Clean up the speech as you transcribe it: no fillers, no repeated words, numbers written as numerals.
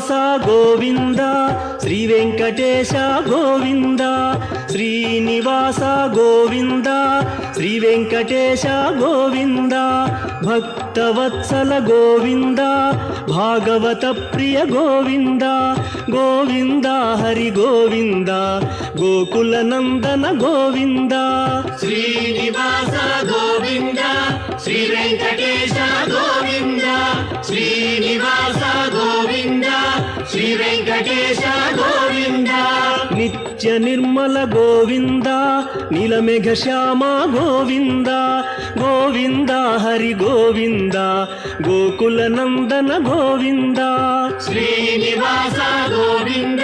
Srinivasa Govinda Shri Venkatesha Govinda Srinivasa Govinda Shri Venkatesha Govinda Bhaktavatsala Govinda Bhagavata Priya Govinda Govinda Hari Govinda Gokula Nandana Govinda Srinivasa Govinda Shri Venkatesha Govinda Srinivasa Govinda Shri Venkatesha Govinda Nithya Nirmala Govinda నీలమేఘ Shyama Govinda Govinda Hari Govinda Gokula Nandana Govinda Srinivasa Govinda